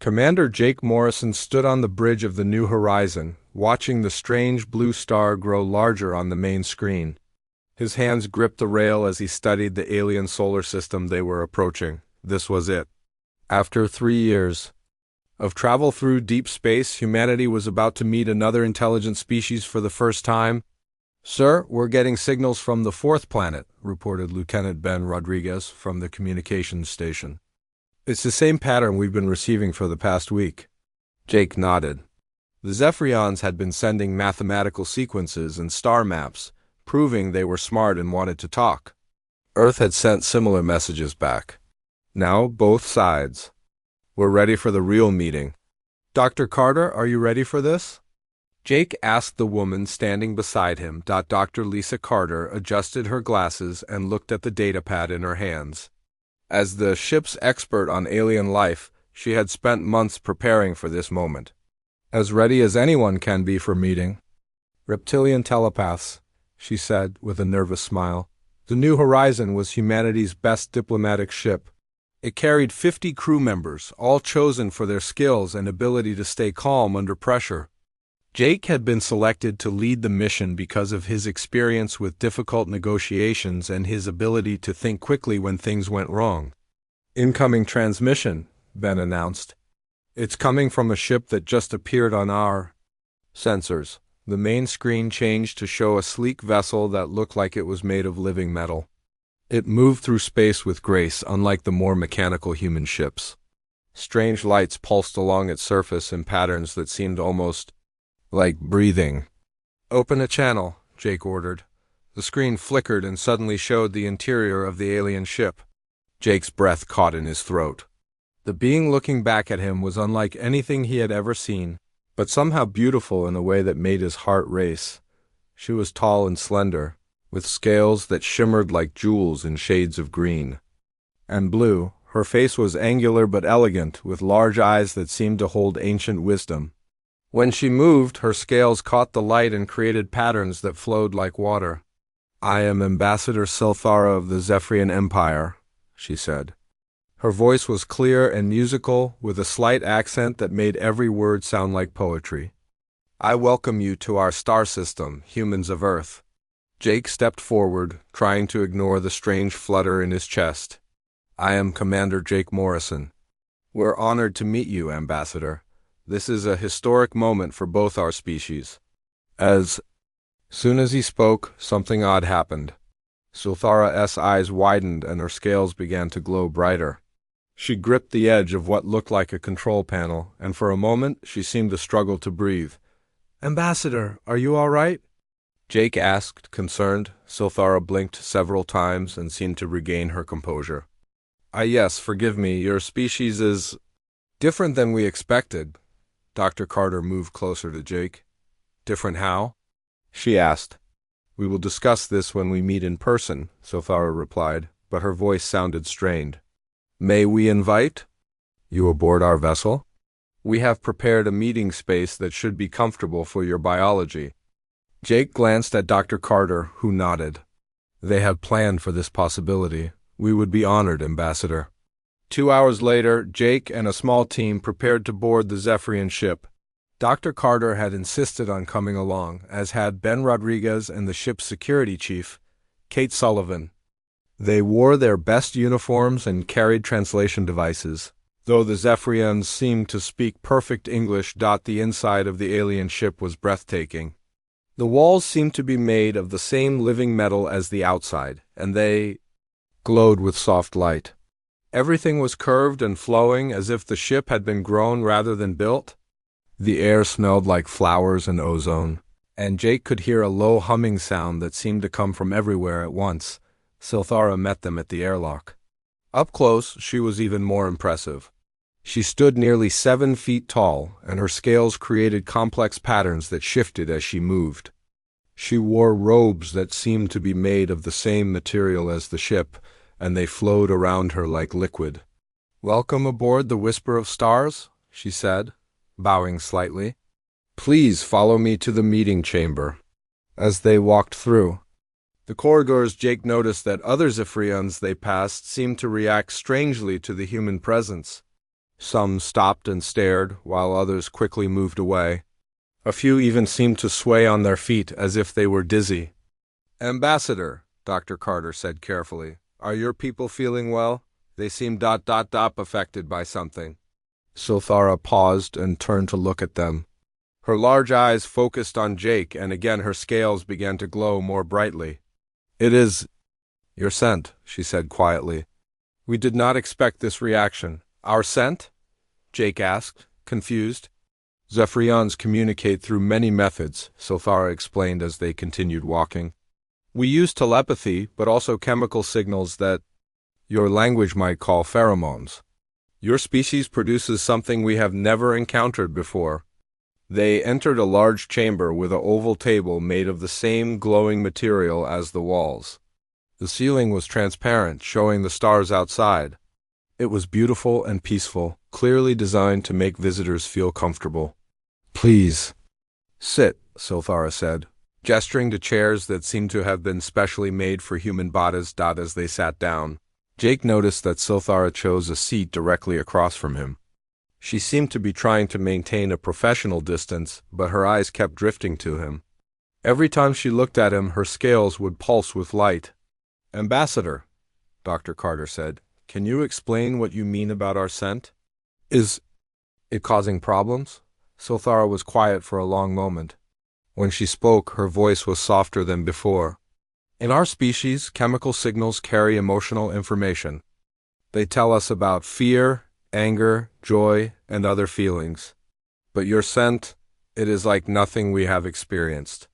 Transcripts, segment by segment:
Commander Jake Morrison stood on the bridge of the New Horizon, watching the strange blue star grow larger on the main screen. His hands gripped the rail as he studied the alien solar system they were approaching. This was it. After 3 years of travel through deep space, humanity was about to meet another intelligent species for the first time. "Sir, we're getting signals from the fourth planet," reported Lieutenant Ben Rodriguez from the communications station. "It's the same pattern we've been receiving for the past week." Jake nodded. The Zephyrians had been sending mathematical sequences and star maps, proving they were smart and wanted to talk. Earth had sent similar messages back. Now both sides were ready for the real meeting. "Dr. Carter, are you ready for this?" Jake asked the woman standing beside him. Dr. Lisa Carter adjusted her glasses and looked at the datapad in her hands. As the ship's expert on alien life, she had spent months preparing for this moment. "As ready as anyone can be for meeting." "Reptilian telepaths," she said with a nervous smile. The New Horizon was humanity's best diplomatic ship. It carried 50 crew members, all chosen for their skills and ability to stay calm under pressure. Jake had been selected to lead the mission because of his experience with difficult negotiations and his ability to think quickly when things went wrong. "Incoming transmission," Ben announced. "It's coming from a ship that just appeared on our sensors." The main screen changed to show a sleek vessel that looked like it was made of living metal. It moved through space with grace, unlike the more mechanical human ships. Strange lights pulsed along its surface in patterns that seemed almost like breathing. "Open a channel," Jake ordered. The screen flickered and suddenly showed the interior of the alien ship. Jake's breath caught in his throat. The being looking back at him was unlike anything he had ever seen, but somehow beautiful in a way that made his heart race. She was tall and slender, with scales that shimmered like jewels in shades of green and blue. Her face was angular but elegant, with large eyes that seemed to hold ancient wisdom. When she moved, her scales caught the light and created patterns that flowed like water. "I am Ambassador Silthara of the Zephyrian Empire," she said. Her voice was clear and musical, with a slight accent that made every word sound like poetry. "I welcome you to our star system, humans of Earth." Jake stepped forward, trying to ignore the strange flutter in his chest. "I am Commander Jake Morrison. We're honored to meet you, Ambassador. This is a historic moment for both our species." As soon as he spoke, something odd happened. Silthara's eyes widened and her scales began to glow brighter. She gripped the edge of what looked like a control panel, and for a moment she seemed to struggle to breathe. "Ambassador, are you all right?" Jake asked, concerned. Silthara blinked several times and seemed to regain her composure. Yes, forgive me, your species is different than we expected." Dr. Carter moved closer to Jake. "Different how?" she asked. "We will discuss this when we meet in person," Silthara replied, but her voice sounded strained. "May we invite you aboard our vessel? We have prepared a meeting space that should be comfortable for your biology." Jake glanced at Dr. Carter, who nodded. They had planned for this possibility. "We would be honored, Ambassador." 2 hours later, Jake and a small team prepared to board the Zephyrian ship. Dr. Carter had insisted on coming along, as had Ben Rodriguez and the ship's security chief, Kate Sullivan. They wore their best uniforms and carried translation devices. Though the Zephyrians seemed to speak perfect English, the inside of the alien ship was breathtaking. The walls seemed to be made of the same living metal as the outside, and they glowed with soft light. Everything was curved and flowing, as if the ship had been grown rather than built. The air smelled like flowers and ozone, and Jake could hear a low humming sound that seemed to come from everywhere at once. Silthara met them at the airlock. Up close, she was even more impressive. She stood nearly 7 feet tall, and her scales created complex patterns that shifted as she moved. She wore robes that seemed to be made of the same material as the ship, and they flowed around her like liquid. "Welcome aboard the Whisper of Stars," she said, bowing slightly. "Please follow me to the meeting chamber." As they walked through the corridors, Jake noticed that other Zephyrians they passed seemed to react strangely to the human presence. Some stopped and stared, while others quickly moved away. A few even seemed to sway on their feet as if they were dizzy. "Ambassador," Dr. Carter said carefully, "are your people feeling well? They seem affected by something." Silthara paused and turned to look at them. Her large eyes focused on Jake, and again her scales began to glow more brightly. "It is your scent," she said quietly. "We did not expect this reaction." "Our scent?" Jake asked, confused. "Zephyrians communicate through many methods," Silthara explained as they continued walking. "We use telepathy, but also chemical signals that your language might call pheromones. Your species produces something we have never encountered before." They entered a large chamber with an oval table made of the same glowing material as the walls. The ceiling was transparent, showing the stars outside. It was beautiful and peaceful, clearly designed to make visitors feel comfortable. "Please sit," Silthara said, gesturing to chairs that seemed to have been specially made for human bodies. As they sat down, Jake noticed that Silthara chose a seat directly across from him. She seemed to be trying to maintain a professional distance, but her eyes kept drifting to him. Every time she looked at him, her scales would pulse with light. "Ambassador," Dr. Carter said, "can you explain what you mean about our scent? Is it causing problems?" Silthara was quiet for a long moment. When she spoke, her voice was softer than before. "In our species, chemical signals carry emotional information. They tell us about fear, anger, joy, and other feelings. But your scent, it is like nothing we have experienced."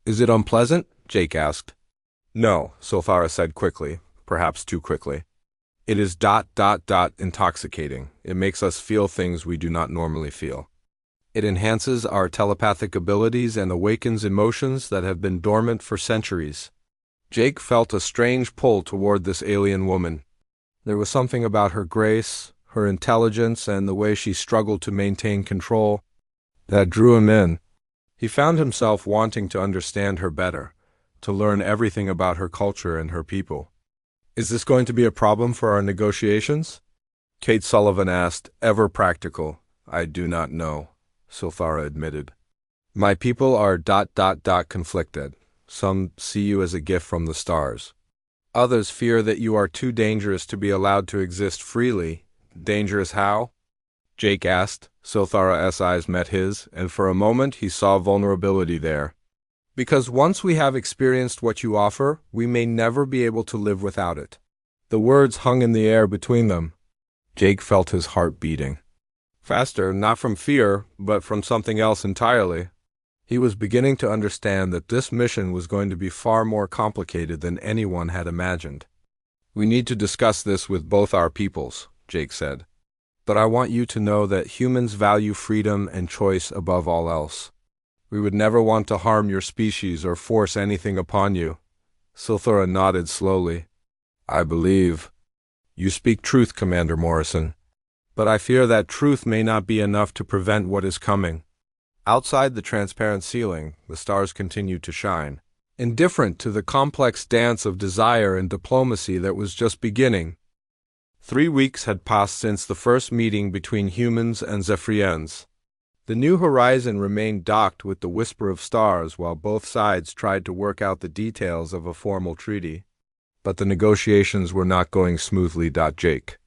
"Is it unpleasant?" Jake asked. "No," Silthara said quickly, perhaps too quickly. "It is intoxicating. It makes us feel things we do not normally feel. It enhances our telepathic abilities and awakens emotions that have been dormant for centuries." Jake felt a strange pull toward this alien woman. There was something about her grace, her intelligence, and the way she struggled to maintain control that drew him in. He found himself wanting to understand her better, to learn everything about her culture and her people. "Is this going to be a problem for our negotiations?" Kate Sullivan asked, ever practical. "I do not know," Silthara admitted. "My people are conflicted. Some see you as a gift from the stars. Others fear that you are too dangerous to be allowed to exist freely." "Dangerous how?" Jake asked. Silthara's eyes met his, and for a moment he saw vulnerability there. "Because once we have experienced what you offer, we may never be able to live without it." The words hung in the air between them. Jake felt his heart beating faster, not from fear, but from something else entirely. He was beginning to understand that this mission was going to be far more complicated than anyone had imagined. "We need to discuss this with both our peoples," Jake said. "But I want you to know that humans value freedom and choice above all else. We would never want to harm your species or force anything upon you." Silthara nodded slowly. "I believe you speak truth, Commander Morrison. But I fear that truth may not be enough to prevent what is coming." Outside the transparent ceiling, the stars continued to shine, indifferent to the complex dance of desire and diplomacy that was just beginning. 3 weeks had passed since the first meeting between humans and Zephyrians. The New Horizon remained docked with the Whisper of Stars while both sides tried to work out the details of a formal treaty. But the negotiations were not going smoothly. Jake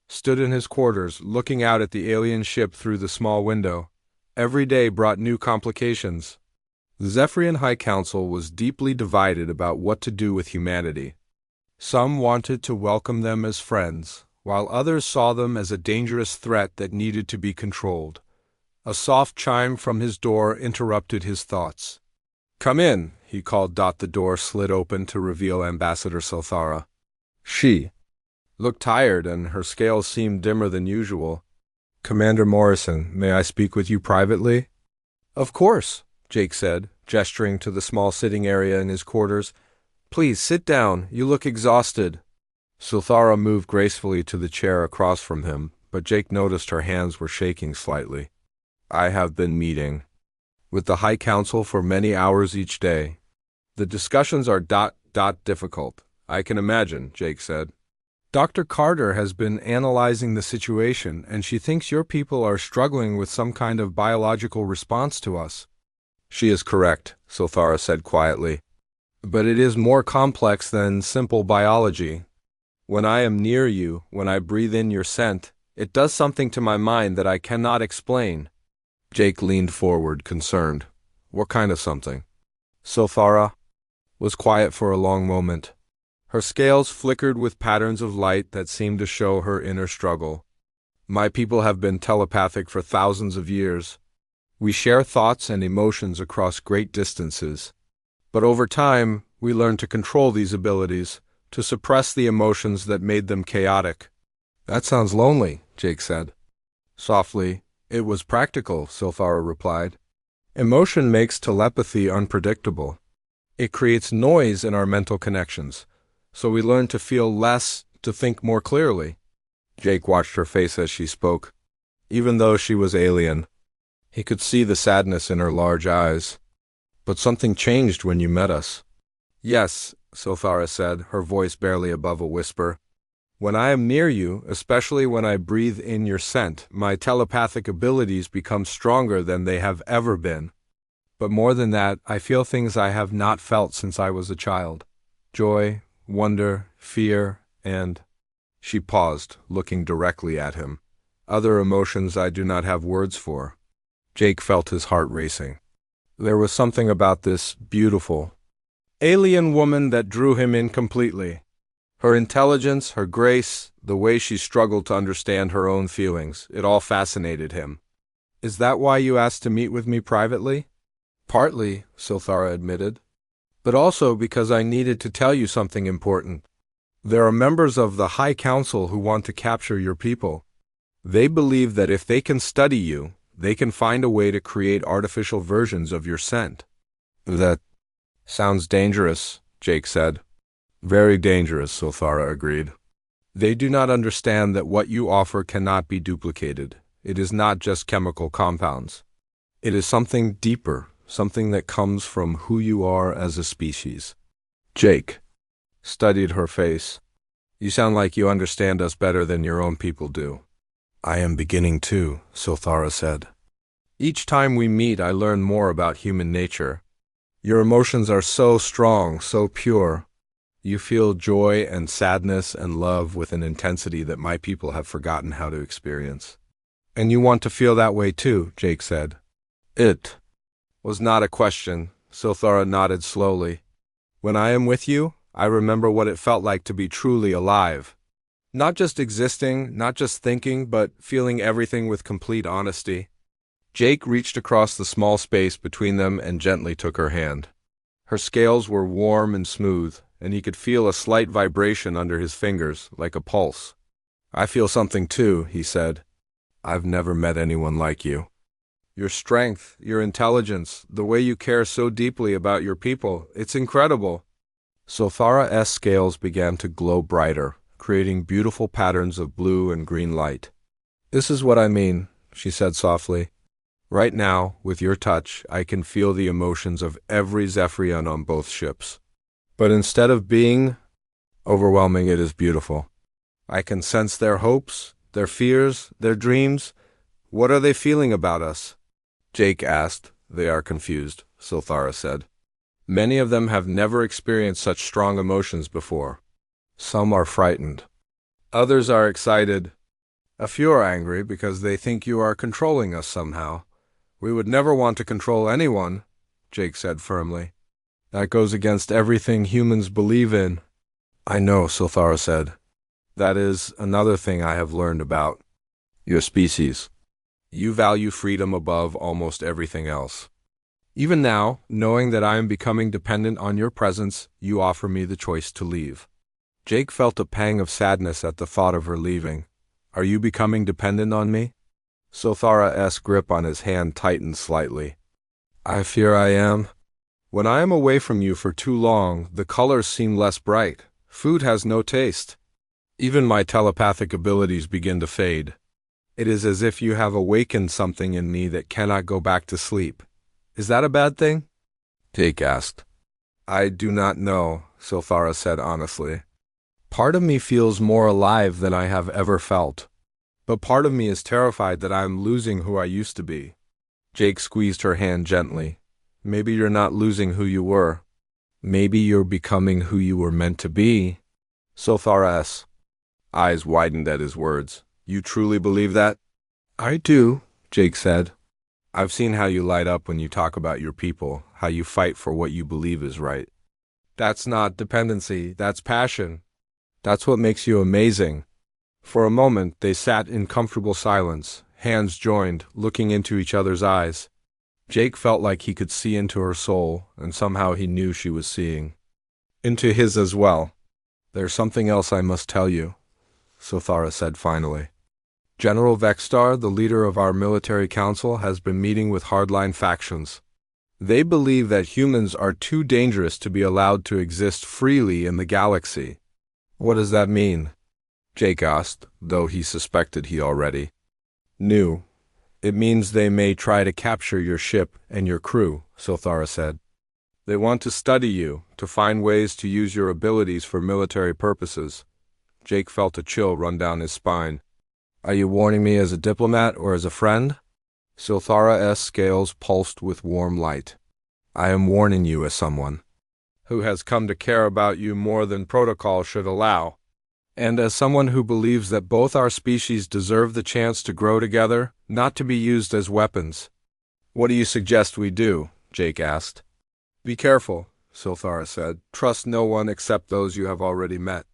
stood in his quarters, looking out at the alien ship through the small window. Every day brought new complications. The Zephyrian High Council was deeply divided about what to do with humanity. Some wanted to welcome them as friends, while others saw them as a dangerous threat that needed to be controlled. A soft chime from his door interrupted his thoughts. "Come in," he called. The door slid open to reveal Ambassador Silthara. She looked tired, and her scales seemed dimmer than usual. "Commander Morrison, may I speak with you privately?" "Of course," Jake said, gesturing to the small sitting area in his quarters. "Please sit down. You look exhausted." Silthara moved gracefully to the chair across from him, but Jake noticed her hands were shaking slightly. "I have been meeting with the High Council for many hours each day. The discussions are difficult. I can imagine," Jake said. Dr. Carter has been analyzing the situation, and she thinks your people are struggling with some kind of biological response to us. She is correct, Silthara said quietly. But it is more complex than simple biology. When I am near you, when I breathe in your scent, it does something to my mind that I cannot explain. Jake leaned forward, concerned. What kind of something? Silthara was quiet for a long moment. Her scales flickered with patterns of light that seemed to show her inner struggle. My people have been telepathic for thousands of years. We share thoughts and emotions across great distances. But over time, we learned to control these abilities, to suppress the emotions that made them chaotic. That sounds lonely, Jake said. Softly, it was practical, Silthara replied. Emotion makes telepathy unpredictable. It creates noise in our mental connections, so we learn to feel less, to think more clearly. Jake watched her face as she spoke. Even though she was alien, he could see the sadness in her large eyes. But something changed when you met us. Yes, Silthara said, her voice barely above a whisper. When I am near you, especially when I breathe in your scent, my telepathic abilities become stronger than they have ever been. But more than that, I feel things I have not felt since I was a child. Joy, wonder, fear, and... She paused, looking directly at him. Other emotions I do not have words for. Jake felt his heart racing. There was something about this beautiful, alien woman that drew him in completely. Her intelligence, her grace, the way she struggled to understand her own feelings, it all fascinated him. Is that why you asked to meet with me privately? Partly, Silthara admitted, but also because I needed to tell you something important. There are members of the High Council who want to capture your people. They believe that if they can study you, they can find a way to create artificial versions of your scent. That sounds dangerous, Jake said. Very dangerous, Silthara agreed. They do not understand that what you offer cannot be duplicated. It is not just chemical compounds. It is something deeper, something that comes from who you are as a species. Jake studied her face. You sound like you understand us better than your own people do. I am beginning to, Silthara said. Each time we meet, I learn more about human nature. Your emotions are so strong, so pure. You feel joy and sadness and love with an intensity that my people have forgotten how to experience. And you want to feel that way too, Jake said. It was not a question, Silthara nodded slowly. When I am with you, I remember what it felt like to be truly alive. Not just existing, not just thinking, but feeling everything with complete honesty. Jake reached across the small space between them and gently took her hand. Her scales were warm and smooth, and he could feel a slight vibration under his fingers, like a pulse. I feel something too, he said. I've never met anyone like you. Your strength, your intelligence, the way you care so deeply about your people, it's incredible. Silthara's scales began to glow brighter, creating beautiful patterns of blue and green light. This is what I mean, she said softly. Right now, with your touch, I can feel the emotions of every Zephyrian on both ships. But instead of being overwhelming, it is beautiful. I can sense their hopes, their fears, their dreams. What are they feeling about us? Jake asked. They are confused, Silthara said. Many of them have never experienced such strong emotions before. Some are frightened. Others are excited. A few are angry because they think you are controlling us somehow. We would never want to control anyone, Jake said firmly. That goes against everything humans believe in. I know, Silthara said. That is another thing I have learned about your species. You value freedom above almost everything else. Even now, knowing that I am becoming dependent on your presence, you offer me the choice to leave. Jake felt a pang of sadness at the thought of her leaving. Are you becoming dependent on me? Silthara's grip on his hand tightened slightly. I fear I am. When I am away from you for too long, the colors seem less bright. Food has no taste. Even my telepathic abilities begin to fade. It is as if you have awakened something in me that cannot go back to sleep. Is that a bad thing? Jake asked. I do not know, Silthara said honestly. Part of me feels more alive than I have ever felt. But part of me is terrified that I am losing who I used to be. Jake squeezed her hand gently. Maybe you're not losing who you were. Maybe you're becoming who you were meant to be. Sothara's eyes widened at his words. You truly believe that? I do, Jake said. I've seen how you light up when you talk about your people, how you fight for what you believe is right. That's not dependency, that's passion. That's what makes you amazing. For a moment, they sat in comfortable silence, hands joined, looking into each other's eyes. Jake felt like he could see into her soul, and somehow he knew she was seeing into his as well. There's something else I must tell you, Sothara said finally. General Vextar, the leader of our military council, has been meeting with hardline factions. They believe that humans are too dangerous to be allowed to exist freely in the galaxy. What does that mean? Jake asked, though he suspected he already knew. It means they may try to capture your ship and your crew, Sothara said. They want to study you, to find ways to use your abilities for military purposes. Jake felt a chill run down his spine. Are you warning me as a diplomat or as a friend? Sothara's scales pulsed with warm light. I am warning you as someone who has come to care about you more than protocol should allow, and as someone who believes that both our species deserve the chance to grow together, not to be used as weapons. What do you suggest we do? Jake asked. Be careful, Sothara said. Trust no one except those you have already met.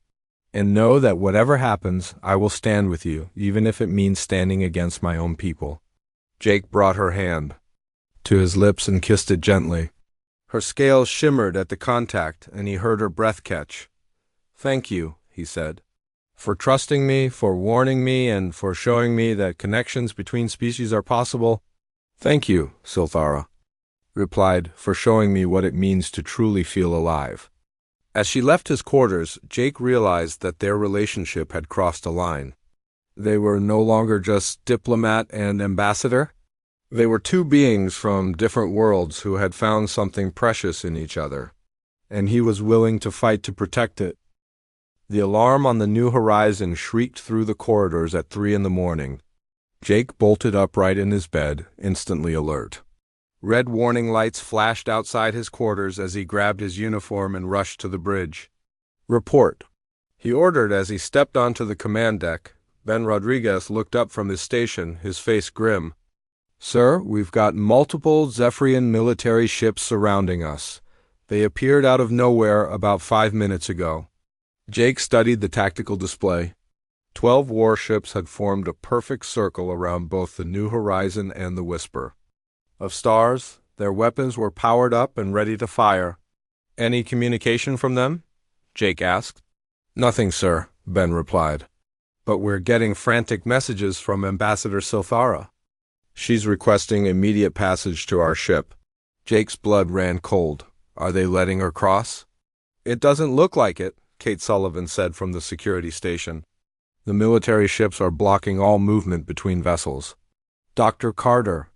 And know that whatever happens, I will stand with you, even if it means standing against my own people. Jake brought her hand to his lips and kissed it gently. Her scales shimmered at the contact, and he heard her breath catch. Thank you, he said, for trusting me, for warning me, and for showing me that connections between species are possible. Thank you, Sothara replied, for showing me what it means to truly feel alive. As she left his quarters, Jake realized that their relationship had crossed a line. They were no longer just diplomat and ambassador. They were two beings from different worlds who had found something precious in each other, and he was willing to fight to protect it. The alarm on the New Horizon shrieked through the corridors at 3 a.m. Jake bolted upright in his bed, instantly alert. Red warning lights flashed outside his quarters as he grabbed his uniform and rushed to the bridge. Report, he ordered as he stepped onto the command deck. Ben Rodriguez looked up from his station, his face grim. Sir, we've got multiple Zephyrian military ships surrounding us. They appeared out of nowhere about 5 minutes ago. Jake studied the tactical display. 12 warships had formed a perfect circle around both the New Horizon and the Whisper of Stars. Their weapons were powered up and ready to fire. Any communication from them? Jake asked. Nothing, sir, Ben replied. But we're getting frantic messages from Ambassador Sothara. She's requesting immediate passage to our ship. Jake's blood ran cold. Are they letting her cross? It doesn't look like it, Kate Sullivan said from the security station. The military ships are blocking all movement between vessels. Dr. Carter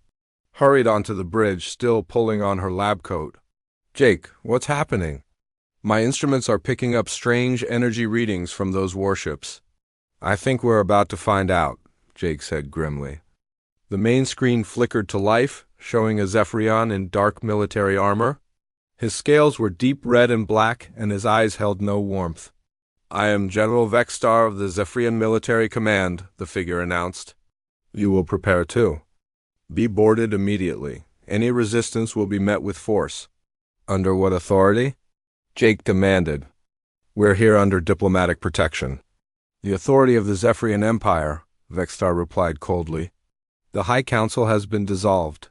hurried onto the bridge, still pulling on her lab coat. Jake, what's happening? My instruments are picking up strange energy readings from those warships. I think we're about to find out, Jake said grimly. The main screen flickered to life, showing a Zephyrian in dark military armor. His scales were deep red and black, and his eyes held no warmth. I am General Vextar of the Zephyrian Military Command, the figure announced. You will prepare too. Be boarded immediately. Any resistance will be met with force. Under what authority? Jake demanded. We're here under diplomatic protection. The authority of the Zephyrian Empire, Vextar replied coldly. The High Council has been dissolved.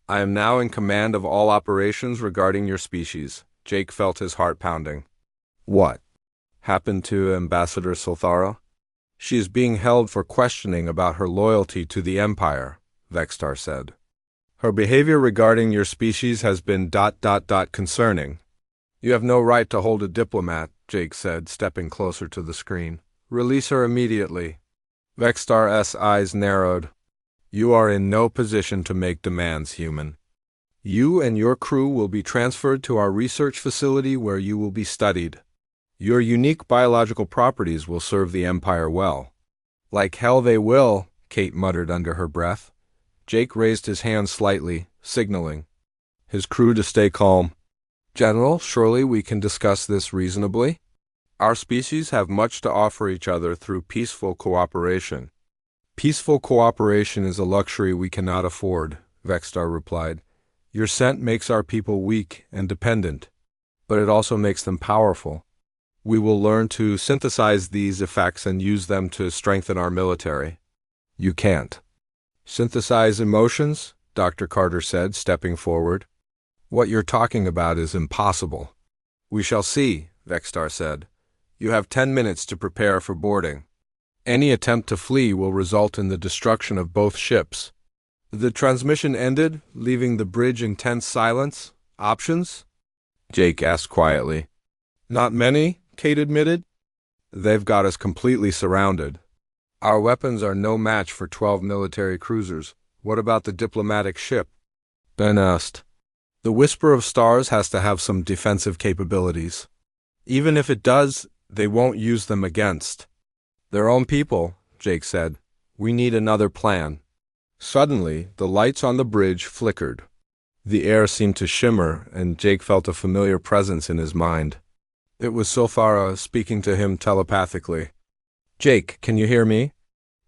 I am now in command of all operations regarding your species. Jake felt his heart pounding. What happened to Ambassador Sothara? She is being held for questioning about her loyalty to the Empire, Vextar said. Her behavior regarding your species has been ... concerning. You have no right to hold a diplomat, Jake said, stepping closer to the screen. Release her immediately. Vextar's eyes narrowed. You are in no position to make demands, human. You and your crew will be transferred to our research facility where you will be studied. Your unique biological properties will serve the Empire well. Like hell they will, Kate muttered under her breath. Jake raised his hand slightly, signaling his crew to stay calm. General, surely we can discuss this reasonably? Our species have much to offer each other through peaceful cooperation. Peaceful cooperation is a luxury we cannot afford, Vexstar replied. Your scent makes our people weak and dependent, but it also makes them powerful. We will learn to synthesize these effects and use them to strengthen our military. You can't. Synthesize emotions? Dr. Carter said, stepping forward. What you're talking about is impossible. We shall see, Vexstar said. You have 10 minutes to prepare for boarding. Any attempt to flee will result in the destruction of both ships. The transmission ended, leaving the bridge in tense silence. Options? Jake asked quietly. Not many, Kate admitted. They've got us completely surrounded. Our weapons are no match for 12 military cruisers. What about the diplomatic ship? Ben asked. The Whisper of Stars has to have some defensive capabilities. Even if it does, they won't use them against their own people, Jake said. We need another plan. Suddenly, the lights on the bridge flickered. The air seemed to shimmer, and Jake felt a familiar presence in his mind. It was Silphara speaking to him telepathically. Jake, can you hear me?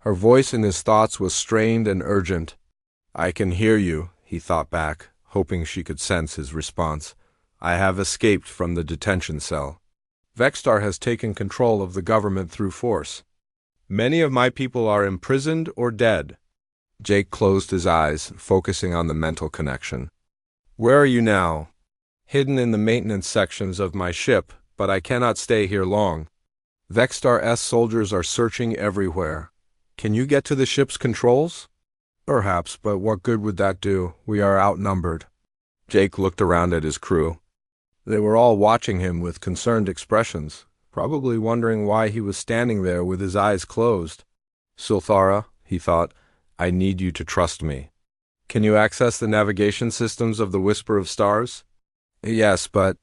Her voice in his thoughts was strained and urgent. I can hear you, he thought back, hoping she could sense his response. I have escaped from the detention cell. Vexstar has taken control of the government through force. Many of my people are imprisoned or dead. Jake closed his eyes, focusing on the mental connection. Where are you now? Hidden in the maintenance sections of my ship, but I cannot stay here long. Vexstar-S soldiers are searching everywhere. Can you get to the ship's controls? Perhaps, but what good would that do? We are outnumbered. Jake looked around at his crew. They were all watching him with concerned expressions, probably wondering why he was standing there with his eyes closed. Silphara, he thought, I need you to trust me. Can you access the navigation systems of the Whisper of Stars? Yes, but...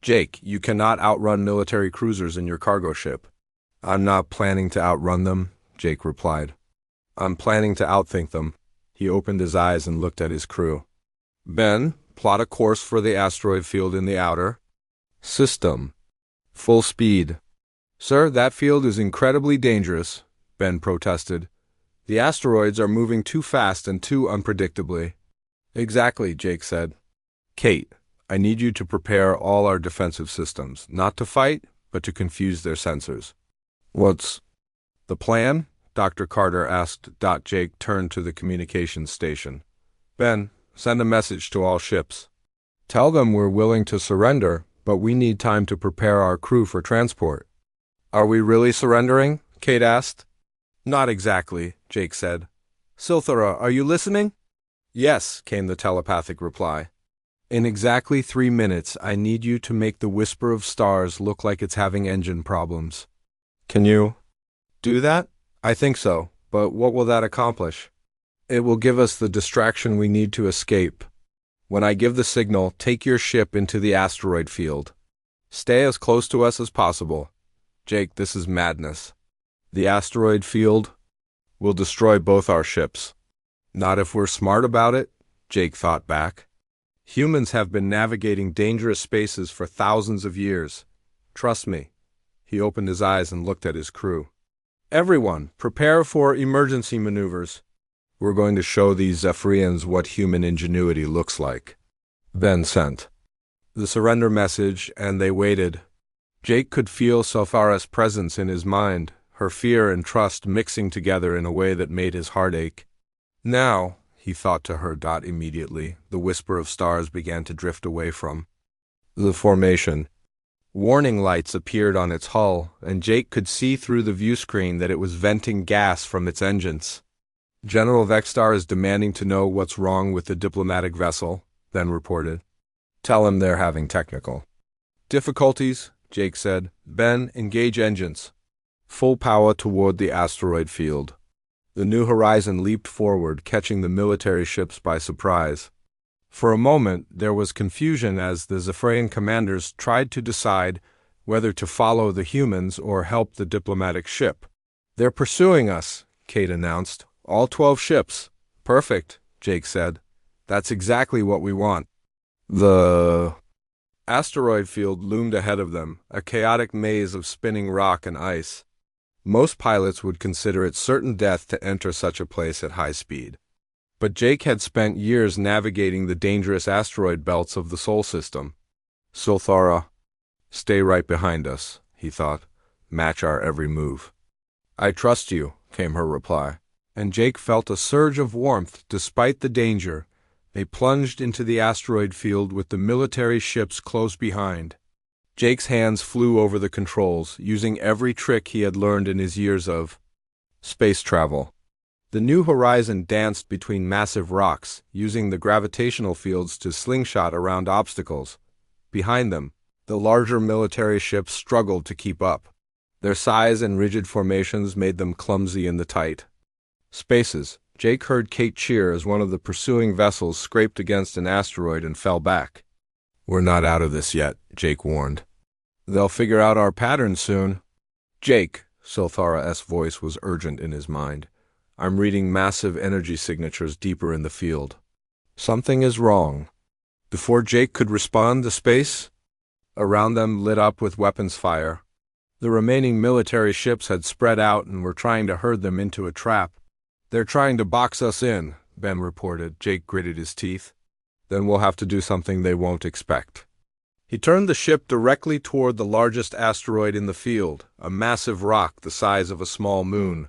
Jake, you cannot outrun military cruisers in your cargo ship. I'm not planning to outrun them, Jake replied. I'm planning to outthink them. He opened his eyes and looked at his crew. Ben, plot a course for the asteroid field in the outer system. Full speed. Sir, that field is incredibly dangerous, Ben protested. The asteroids are moving too fast and too unpredictably. Exactly, Jake said. Kate, I need you to prepare all our defensive systems, not to fight, but to confuse their sensors. What's the plan? Dr. Carter asked. Jake turned to the communications station. Ben, send a message to all ships. Tell them we're willing to surrender, but we need time to prepare our crew for transport. Are we really surrendering? Kate asked. Not exactly, Jake said. Silphara, are you listening? Yes, came the telepathic reply. In exactly 3 minutes, I need you to make the Whisper of Stars look like it's having engine problems. Can you do that? I think so, but what will that accomplish? It will give us the distraction we need to escape. When I give the signal, take your ship into the asteroid field. Stay as close to us as possible. Jake, this is madness. The asteroid field will destroy both our ships. Not if we're smart about it, Jake thought back. Humans have been navigating dangerous spaces for thousands of years. Trust me. He opened his eyes and looked at his crew. Everyone, prepare for emergency maneuvers. We're going to show these Zephyrians what human ingenuity looks like. Ben sent the surrender message, and they waited. Jake could feel Silphara's presence in his mind, her fear and trust mixing together in a way that made his heart ache. Now, he thought to her. Immediately, the Whisper of Stars began to drift away from the formation. Warning lights appeared on its hull, and Jake could see through the view screen that it was venting gas from its engines. General Vexstar is demanding to know what's wrong with the diplomatic vessel, then reported. Tell him they're having technical difficulties, Jake said. Ben, engage engines. Full power toward the asteroid field. The New Horizon leaped forward, catching the military ships by surprise. For a moment, there was confusion as the Zephyrian commanders tried to decide whether to follow the humans or help the diplomatic ship. "They're pursuing us," Kate announced. "All 12 ships." "Perfect," Jake said. "That's exactly what we want." The asteroid field loomed ahead of them, a chaotic maze of spinning rock and ice. Most pilots would consider it certain death to enter such a place at high speed. But Jake had spent years navigating the dangerous asteroid belts of the Sol system. "Sulthara, stay right behind us," he thought. "Match our every move." "I trust you," came her reply. And Jake felt a surge of warmth despite the danger. They plunged into the asteroid field with the military ships close behind. Jake's hands flew over the controls, using every trick he had learned in his years of space travel. The New Horizon danced between massive rocks, using the gravitational fields to slingshot around obstacles. Behind them, the larger military ships struggled to keep up. Their size and rigid formations made them clumsy in the tight spaces. Jake heard Kate cheer as one of the pursuing vessels scraped against an asteroid and fell back. "We're not out of this yet," Jake warned. "They'll figure out our pattern soon." "Jake," Sulthara's voice was urgent in his mind. "I'm reading massive energy signatures deeper in the field. Something is wrong." Before Jake could respond, the space around them lit up with weapons fire. The remaining military ships had spread out and were trying to herd them into a trap. "They're trying to box us in," Ben reported. Jake gritted his teeth. "Then we'll have to do something they won't expect." He turned the ship directly toward the largest asteroid in the field, a massive rock the size of a small moon.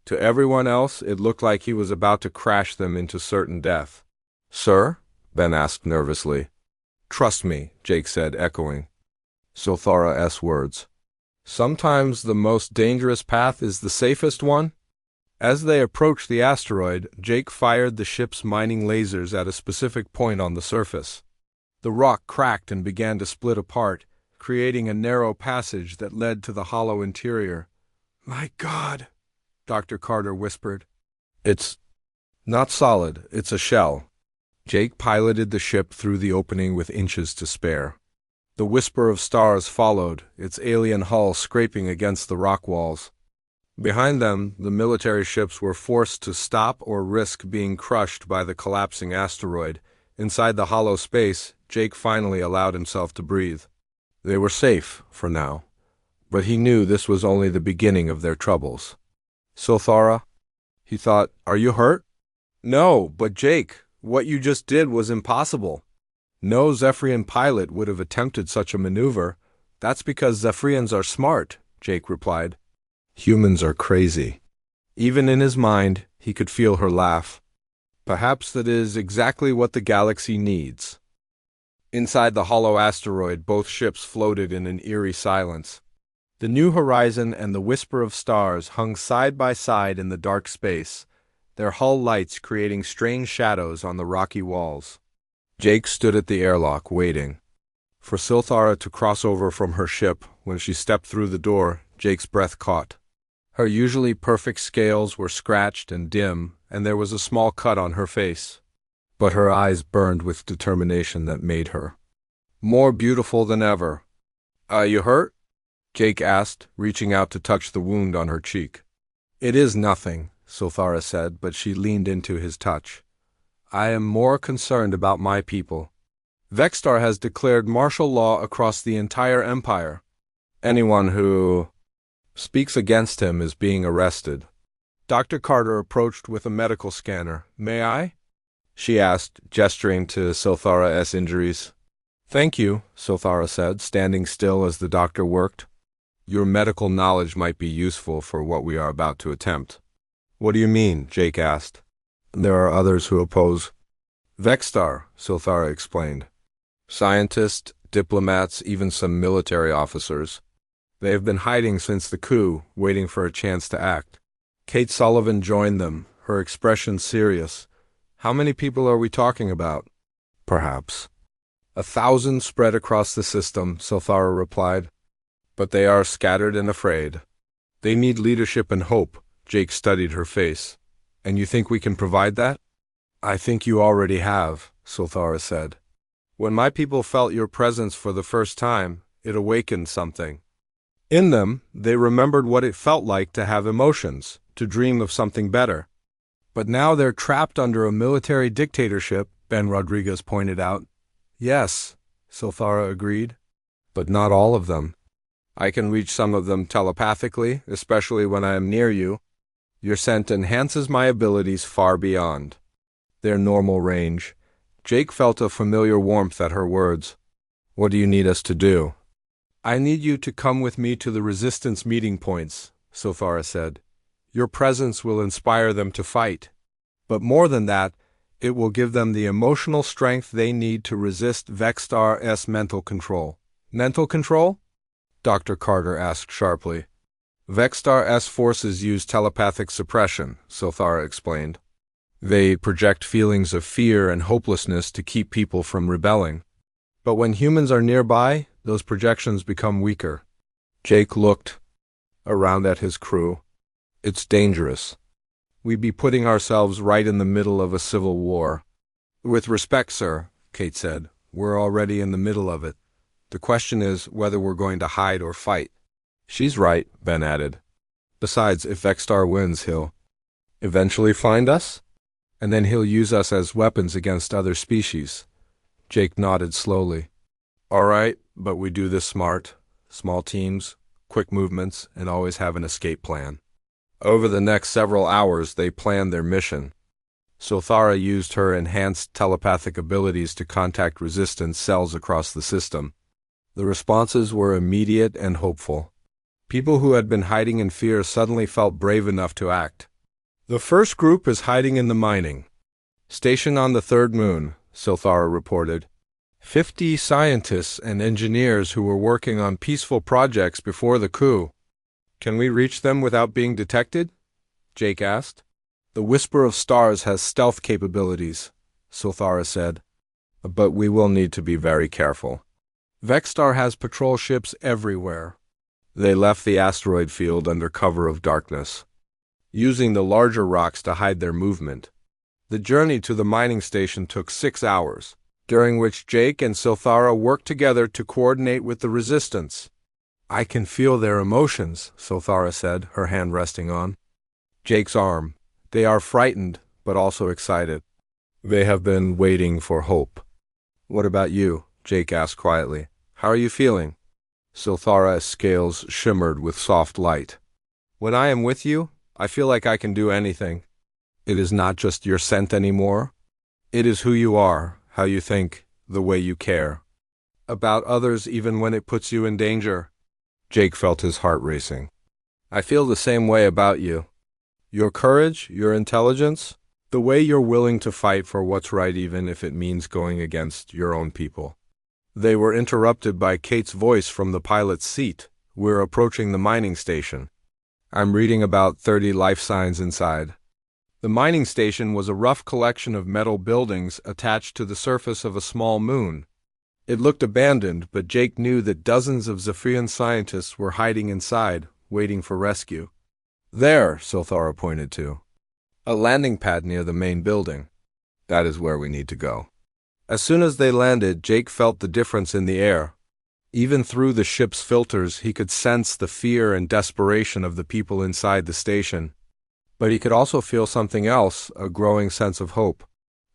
To everyone else, it looked like he was about to crash them into certain death. "Sir?" Ben asked nervously. "Trust me," Jake said, echoing Sulthara's words. "Sometimes the most dangerous path is the safest one." As they approached the asteroid, Jake fired the ship's mining lasers at a specific point on the surface. The rock cracked and began to split apart, creating a narrow passage that led to the hollow interior. "My God," Dr. Carter whispered. "It's not solid, it's a shell." Jake piloted the ship through the opening with inches to spare. The whisper of stars followed, its alien hull scraping against the rock walls. Behind them, the military ships were forced to stop or risk being crushed by the collapsing asteroid. Inside the hollow space, Jake finally allowed himself to breathe. They were safe, for now. But he knew this was only the beginning of their troubles. "Sulthara," he thought, "are you hurt?" "No, but Jake, what you just did was impossible. No Zephyrian pilot would have attempted such a maneuver. That's because Zephyrians are smart," Jake replied. "Humans are crazy." Even in his mind, he could feel her laugh. Perhaps that is exactly what the galaxy needs. Inside the hollow asteroid, both ships floated in an eerie silence. The New Horizon and the Whisper of Stars hung side by side in the dark space, their hull lights creating strange shadows on the rocky walls. Jake stood at the airlock, waiting for Sulthara to cross over from her ship. When she stepped through the door, Jake's breath caught. Her usually perfect scales were scratched and dim, and there was a small cut on her face. But her eyes burned with determination that made her more beautiful than ever. "Are you hurt?" Jake asked, reaching out to touch the wound on her cheek. "It is nothing," Sulthara said, but she leaned into his touch. "I am more concerned about my people. Vextar has declared martial law across the entire empire. Anyone who speaks against him is being arrested." Dr. Carter approached with a medical scanner. "May I?" she asked, gesturing to Sulthara's injuries. "Thank you," Sulthara said, standing still as the doctor worked. "Your medical knowledge might be useful for what we are about to attempt." "What do you mean?" Jake asked. "There are others who oppose Vextar," Sulthara explained. "Scientists, diplomats, even some military officers. They have been hiding since the coup, waiting for a chance to act." Kate Sullivan joined them, her expression serious. "How many people are we talking about?" "Perhaps 1,000 spread across the system," Sulthara replied. "But they are scattered and afraid. They need leadership and hope." Jake studied her face. "And you think we can provide that?" "I think you already have," Sulthara said. "When my people felt your presence for the first time, It awakened something. In them, they remembered what it felt like to have emotions, to dream of something better. But now they're trapped under a military dictatorship, Ben Rodriguez pointed out. Yes, Silthara agreed. But not all of them. I can reach some of them telepathically, especially when I am near you. Your scent enhances my abilities far beyond their normal range. Jake felt a familiar warmth at her words. What do you need us to do? I need you to come with me to the resistance meeting points, Silthara said. Your presence will inspire them to fight. But more than that, it will give them the emotional strength they need to resist Vexstar's mental control. Mental control? Dr. Carter asked sharply. Vexstar's forces use telepathic suppression, Silthara explained. They project feelings of fear and hopelessness to keep people from rebelling. But when humans are nearby, those projections become weaker. Jake looked around at his crew. It's dangerous. We'd be putting ourselves right in the middle of a civil war. With respect, sir, Kate said, we're already in the middle of it. The question is whether we're going to hide or fight. She's right, Ben added. Besides, if Vexstar wins, he'll eventually find us? And then he'll use us as weapons against other species. Jake nodded slowly. All right, but we do this smart. Small teams, quick movements, and always have an escape plan. Over the next several hours, they planned their mission. Silthara used her enhanced telepathic abilities to contact resistance cells across the system. The responses were immediate and hopeful. People who had been hiding in fear suddenly felt brave enough to act. The first group is hiding in the mining station on the third moon, Silthara reported. 50 scientists and engineers who were working on peaceful projects before the coup. Can we reach them without being detected? Jake asked. The Whisper of Stars has stealth capabilities, Silthara said. But we will need to be very careful. Vexstar has patrol ships everywhere. They left the asteroid field under cover of darkness, using the larger rocks to hide their movement. The journey to the mining station took 6 hours, during which Jake and Silthara worked together to coordinate with the resistance. I can feel their emotions, Silthara said, her hand resting on Jake's arm. They are frightened, but also excited. They have been waiting for hope. What about you? Jake asked quietly. How are you feeling? Silthara's scales shimmered with soft light. When I am with you, I feel like I can do anything. It is not just your scent anymore. It is who you are, how you think, the way you care. About others even when it puts you in danger. Jake felt his heart racing. I feel the same way about you. Your courage, your intelligence, the way you're willing to fight for what's right even if it means going against your own people. They were interrupted by Kate's voice from the pilot's seat. We're approaching the mining station. I'm reading about 30 life signs inside. The mining station was a rough collection of metal buildings attached to the surface of a small moon. It looked abandoned, but Jake knew that dozens of Zephyrian scientists were hiding inside, waiting for rescue. There, Silthara pointed to. A landing pad near the main building. That is where we need to go. As soon as they landed, Jake felt the difference in the air. Even through the ship's filters, he could sense the fear and desperation of the people inside the station. But he could also feel something else, a growing sense of hope.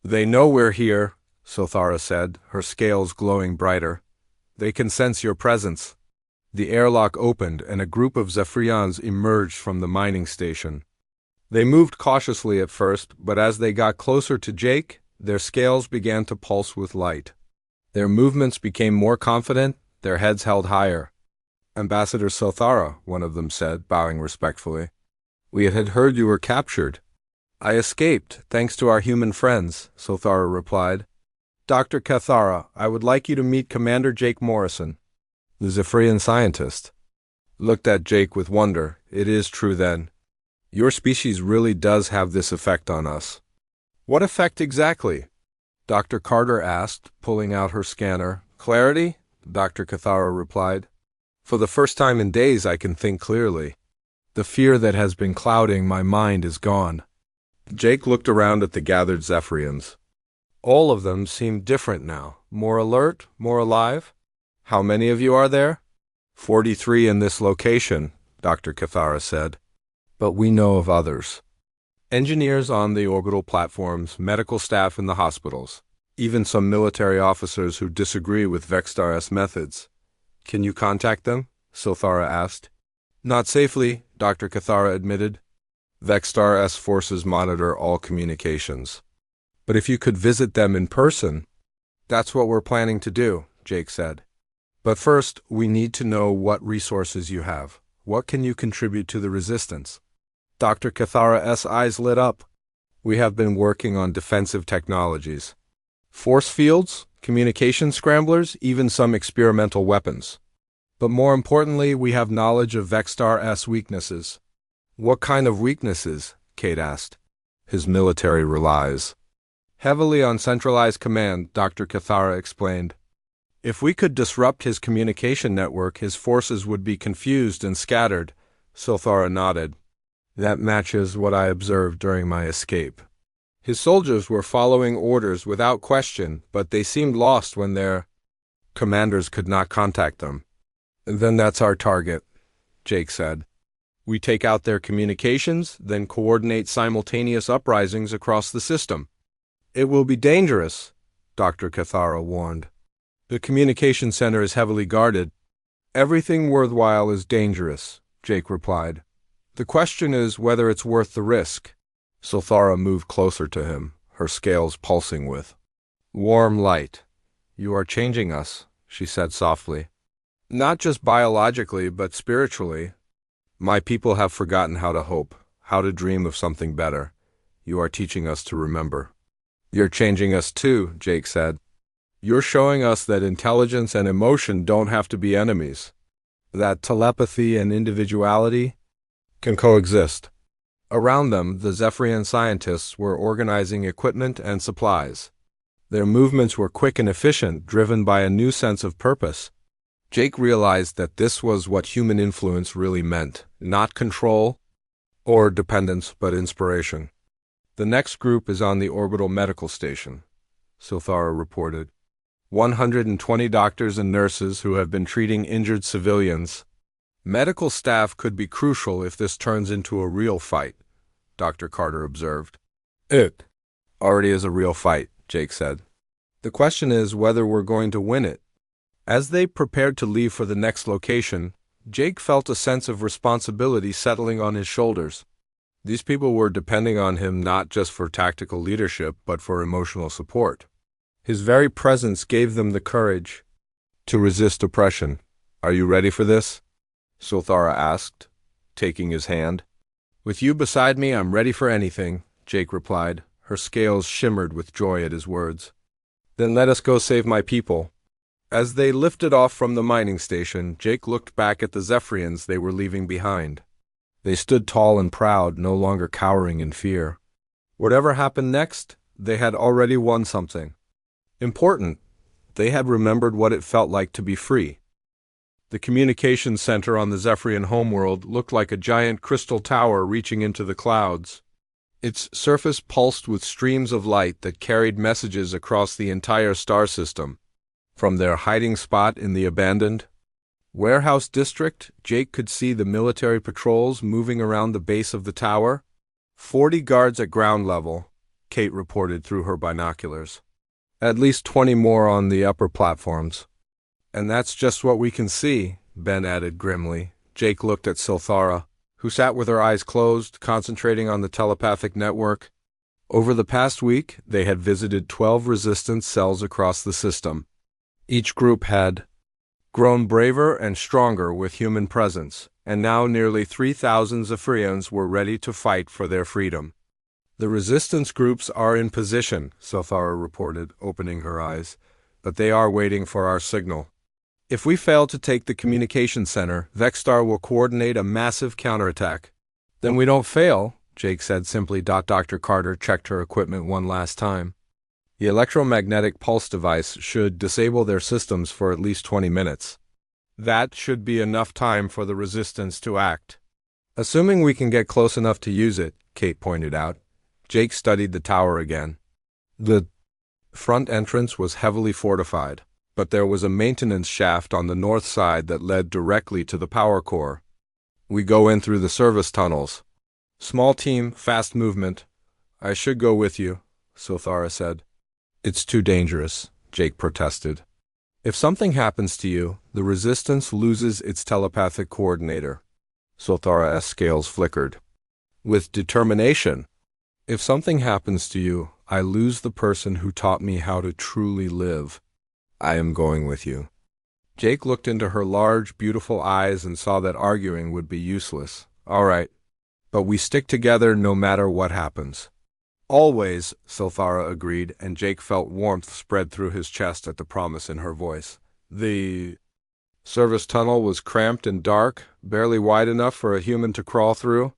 They know we're here, Silthara said, her scales glowing brighter. They can sense your presence. The airlock opened, and a group of Zephyrians emerged from the mining station. They moved cautiously at first, but as they got closer to Jake, their scales began to pulse with light. Their movements became more confident, their heads held higher. Ambassador Silthara, one of them said, bowing respectfully. We had heard you were captured. I escaped, thanks to our human friends, Silthara replied. Dr. Cathara, I would like you to meet Commander Jake Morrison. The Zephyrian scientist looked at Jake with wonder. It is true then. Your species really does have this effect on us. What effect exactly? Dr. Carter asked, pulling out her scanner. Clarity? Dr. Cathara replied. For the first time in days I can think clearly. The fear that has been clouding my mind is gone. Jake looked around at the gathered Zephyrians. All of them seemed different now, more alert, more alive. How many of you are there? 43 in this location, Dr. Cathara said. But we know of others. Engineers on the orbital platforms, medical staff in the hospitals, even some military officers who disagree with Vexstar-S methods. Can you contact them? Silthara asked. Not safely, Dr. Cathara admitted. Vexstar-S forces monitor all communications. But if you could visit them in person, that's what we're planning to do, Jake said. But first, we need to know what resources you have. What can you contribute to the resistance? Dr. Cathara's eyes lit up. We have been working on defensive technologies. Force fields, communication scramblers, even some experimental weapons. But more importantly, we have knowledge of Vexstar-S weaknesses. What kind of weaknesses? Kate asked. His military relies heavily on centralized command, Dr. Cathara explained. If we could disrupt his communication network, his forces would be confused and scattered. Silthara nodded. That matches what I observed during my escape. His soldiers were following orders without question, but they seemed lost when their commanders could not contact them. Then that's our target, Jake said. We take out their communications, then coordinate simultaneous uprisings across the system. It will be dangerous, Dr. Cathara warned. The communication center is heavily guarded. Everything worthwhile is dangerous, Jake replied. The question is whether it's worth the risk. Silthara moved closer to him, her scales pulsing with warm light. You are changing us, she said softly. Not just biologically, but spiritually. My people have forgotten how to hope, how to dream of something better. You are teaching us to remember. You're changing us too, Jake said. You're showing us that intelligence and emotion don't have to be enemies. That telepathy and individuality can coexist. Around them, the Zephyrian scientists were organizing equipment and supplies. Their movements were quick and efficient, driven by a new sense of purpose. Jake realized that this was what human influence really meant, not control or dependence, but inspiration. The next group is on the orbital medical station, Silthara reported. 120 doctors and nurses who have been treating injured civilians. Medical staff could be crucial if this turns into a real fight, Dr. Carter observed. It already is a real fight, Jake said. The question is whether we're going to win it. As they prepared to leave for the next location, Jake felt a sense of responsibility settling on his shoulders. These people were depending on him not just for tactical leadership, but for emotional support. His very presence gave them the courage to resist oppression. Are you ready for this? Silthara asked, taking his hand. With you beside me, I'm ready for anything, Jake replied. Her scales shimmered with joy at his words. Then let us go save my people. As they lifted off from the mining station, Jake looked back at the Zephyrians they were leaving behind. They stood tall and proud, no longer cowering in fear. Whatever happened next, they had already won something important. They had remembered what it felt like to be free. The communications center on the Zephyrian homeworld looked like a giant crystal tower reaching into the clouds. Its surface pulsed with streams of light that carried messages across the entire star system. From their hiding spot in the abandoned warehouse district, Jake could see the military patrols moving around the base of the tower. 40 guards at ground level, Kate reported through her binoculars. At least 20 more on the upper platforms. And that's just what we can see, Ben added grimly. Jake looked at Silthara, who sat with her eyes closed, concentrating on the telepathic network. Over the past week, they had visited 12 resistance cells across the system. Each group had grown braver and stronger with human presence, and now nearly 3,000 Zephyrians were ready to fight for their freedom. The resistance groups are in position, Silthara reported, opening her eyes, but they are waiting for our signal. If we fail to take the communication center, Vexstar will coordinate a massive counterattack. Then we don't fail, Jake said simply. Dr. Carter checked her equipment one last time. The electromagnetic pulse device should disable their systems for at least 20 minutes. That should be enough time for the resistance to act. Assuming we can get close enough to use it, Kate pointed out. Jake studied the tower again. The front entrance was heavily fortified. but there was a maintenance shaft on the north side that led directly to the power core. We go in through the service tunnels. Small team, fast movement. I should go with you, Silthara said. It's too dangerous, Jake protested. If something happens to you, the Resistance loses its telepathic coordinator. Silthara's scales flickered. With determination. If something happens to you, I lose the person who taught me how to truly live. I am going with you. Jake looked into her large, beautiful eyes and saw that arguing would be useless. All right. But we stick together no matter what happens. Always, Silthara agreed, and Jake felt warmth spread through his chest at the promise in her voice. The service tunnel was cramped and dark, barely wide enough for a human to crawl through.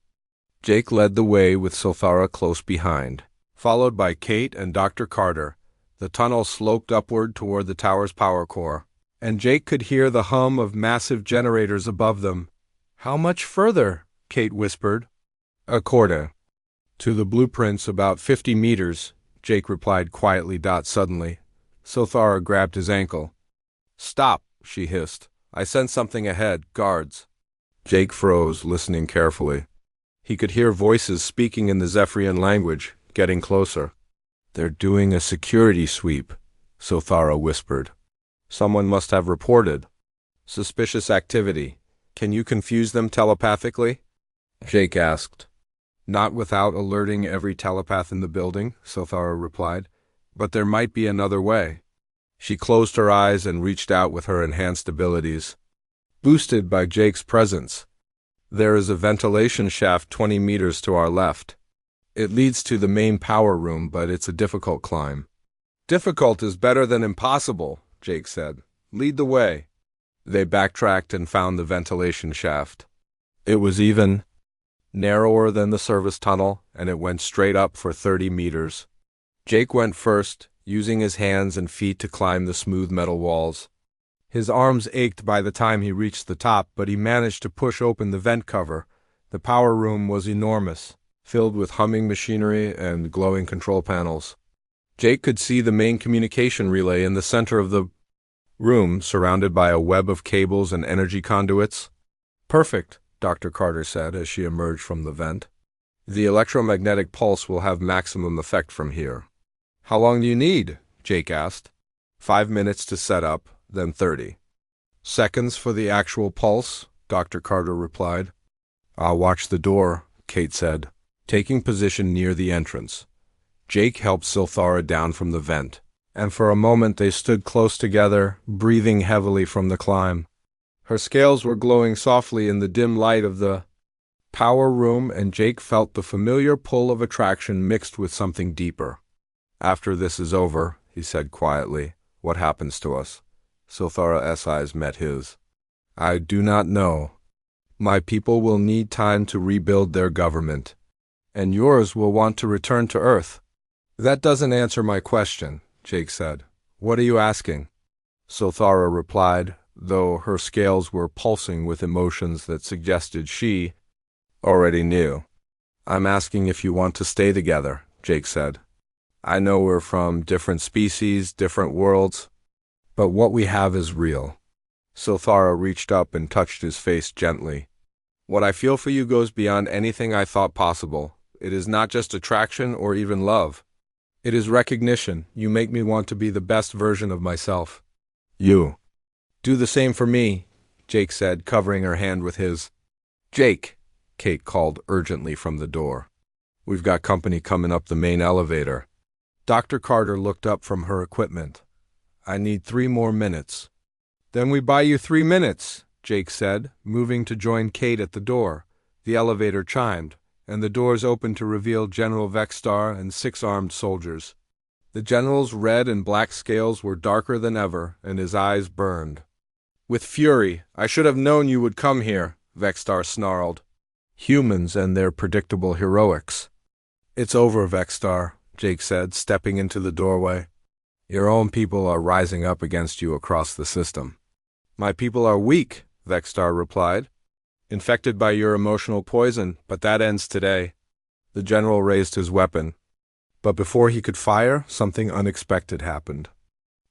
Jake led the way with Silthara close behind. Followed by Kate and Dr. Carter, the tunnel sloped upward toward the tower's power core, and Jake could hear the hum of massive generators above them. How much further? Kate whispered. A quarter. To the blueprints about 50 meters, Jake replied quietly. Suddenly, Silthara grabbed his ankle. Stop, she hissed. I sense something ahead. Guards. Jake froze, listening carefully. He could hear voices speaking in the Zephyrian language, getting closer. They're doing a security sweep, Silthara whispered. Someone must have reported. Suspicious activity. Can you confuse them telepathically? Jake asked. Not without alerting every telepath in the building, Silthara replied, but there might be another way. She closed her eyes and reached out with her enhanced abilities. Boosted by Jake's presence. There is a ventilation shaft 20 meters to our left. It leads to the main power room, but it's a difficult climb. Difficult is better than impossible, Jake said. Lead the way. They backtracked and found the ventilation shaft. It was even narrower than the service tunnel, and it went straight up for 30 meters. Jake went first, using his hands and feet to climb the smooth metal walls. His arms ached by the time he reached the top, but he managed to push open the vent cover. The power room was enormous, filled with humming machinery and glowing control panels. Jake could see the main communication relay in the center of the room, surrounded by a web of cables and energy conduits. Perfect, Dr. Carter said as she emerged from the vent. The electromagnetic pulse will have maximum effect from here. How long do you need? Jake asked. 5 minutes to set up, then 30. Seconds for the actual pulse, Dr. Carter replied. I'll watch the door, Kate said, taking position near the entrance. Jake helped Silthara down from the vent, and for a moment they stood close together, breathing heavily from the climb. Her scales were glowing softly in the dim light of the power room, and Jake felt the familiar pull of attraction mixed with something deeper. After this is over, he said quietly, what happens to us? Silthara's eyes met his. I do not know. My people will need time to rebuild their government, and yours will want to return to Earth. That doesn't answer my question, Jake said. What are you asking? Silthara replied, though her scales were pulsing with emotions that suggested she already knew. I'm asking if you want to stay together, Jake said. I know we're from different species, different worlds, but what we have is real. Silthara reached up and touched his face gently. What I feel for you goes beyond anything I thought possible. It is not just attraction or even love. It is recognition. You make me want to be the best version of myself. You. Do the same for me, Jake said, covering her hand with his. Jake, Kate called urgently from the door. We've got company coming up the main elevator. Dr. Carter looked up from her equipment. I need 3 more minutes. Then we buy you 3 minutes, Jake said, moving to join Kate at the door. The elevator chimed, and the doors opened to reveal General Vexstar and 6 armed soldiers. The general's red and black scales were darker than ever, and his eyes burned. With fury, I should have known you would come here, Vexstar snarled. Humans and their predictable heroics. It's over, Vexstar, Jake said, stepping into the doorway. Your own people are rising up against you across the system. My people are weak, Vexstar replied. Infected by your emotional poison, but that ends today. The general raised his weapon. But before he could fire, something unexpected happened.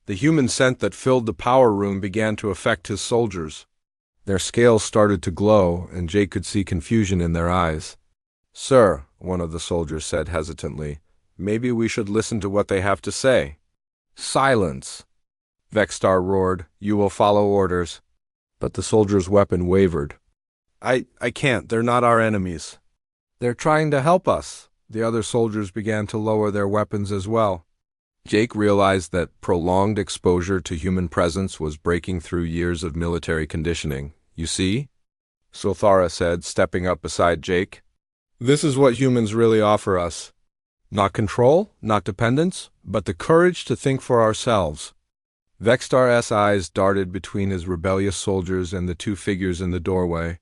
The human scent that filled the power room began to affect his soldiers. Their scales started to glow, and Jake could see confusion in their eyes. "Sir," one of the soldiers said hesitantly, "maybe we should listen to what they have to say." "Silence!" Vexstar roared. "You will follow orders." But the soldier's weapon wavered. I can't. They're not our enemies." "They're trying to help us." The other soldiers began to lower their weapons as well. Jake realized that prolonged exposure to human presence was breaking through years of military conditioning. "You see?" Sulthara said, stepping up beside Jake. "This is what humans really offer us. Not control, not dependence, but the courage to think for ourselves." Vexstar's eyes darted between his rebellious soldiers and the two figures in the doorway.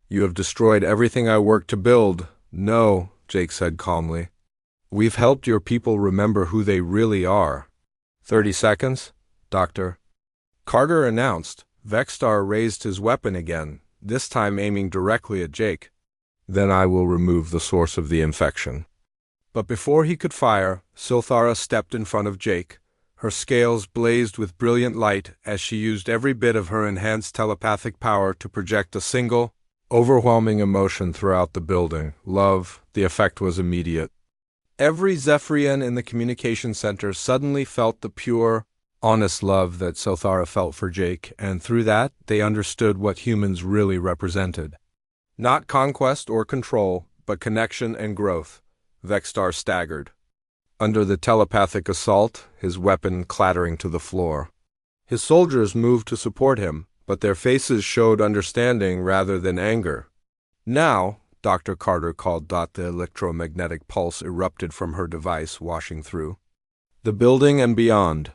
"You have destroyed everything I worked to build." "No," Jake said calmly. "We've helped your people remember who they really are." 30 seconds, Doctor Carter announced. Vexstar raised his weapon again, this time aiming directly at Jake. "Then I will remove the source of the infection." But before he could fire, Sulthara stepped in front of Jake. Her scales blazed with brilliant light as she used every bit of her enhanced telepathic power to project a single, overwhelming emotion throughout the building. Love. The effect was immediate. Every Zephyrian in the communication center suddenly felt the pure, honest love that Sulthara felt for Jake, and through that, they understood what humans really represented. Not conquest or control, but connection and growth. Vexstar staggered. Under the telepathic assault, his weapon clattering to the floor. His soldiers moved to support him, but their faces showed understanding rather than anger. "Now," Dr. Carter called. The electromagnetic pulse erupted from her device, washing through the building and beyond.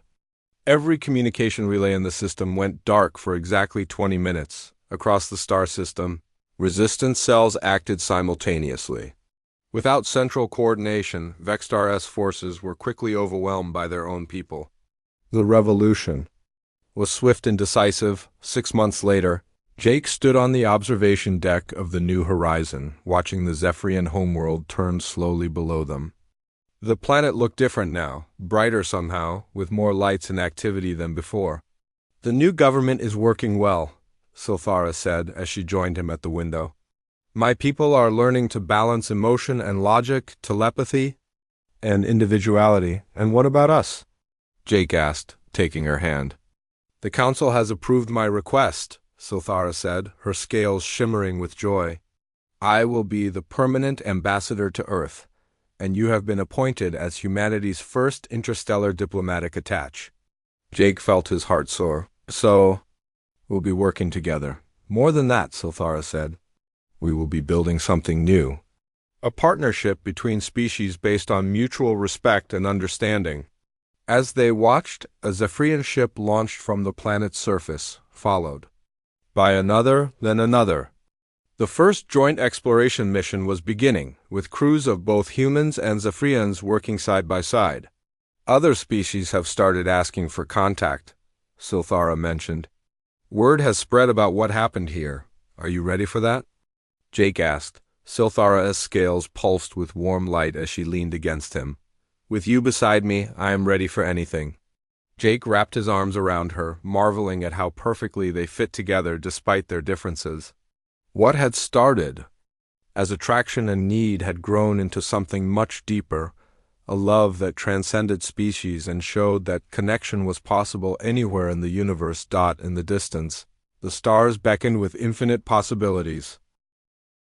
Every communication relay in the system went dark for exactly 20 minutes. Across the star system, resistance cells acted simultaneously. Without central coordination, Vexstar's forces were quickly overwhelmed by their own people. The revolution was swift and decisive. 6 months later, Jake stood on the observation deck of the New Horizon, watching the Zephyrian homeworld turn slowly below them. The planet looked different now, brighter somehow, with more lights and activity than before. "The new government is working well," Sulthara said as she joined him at the window. "My people are learning to balance emotion and logic, telepathy, and individuality." "And what about us?" Jake asked, taking her hand. "The council has approved my request," Sulthara said, her scales shimmering with joy. "I will be the permanent ambassador to Earth, and you have been appointed as humanity's first interstellar diplomatic attaché." Jake felt his heart soar. "So, we'll be working together." "More than that," Sulthara said. "We will be building something new. A partnership between species based on mutual respect and understanding." As they watched, a Zephyrian ship launched from the planet's surface, followed by another, then another. The first joint exploration mission was beginning, with crews of both humans and Zephyrians working side by side. "Other species have started asking for contact," Sulthara mentioned. "Word has spread about what happened here. Are you ready for that?" Jake asked. Sulthara's scales pulsed with warm light as she leaned against him. "With you beside me, I am ready for anything." Jake wrapped his arms around her, marveling at how perfectly they fit together despite their differences. What had started as attraction and need had grown into something much deeper, a love that transcended species and showed that connection was possible anywhere in the universe. In the distance, the stars beckoned with infinite possibilities.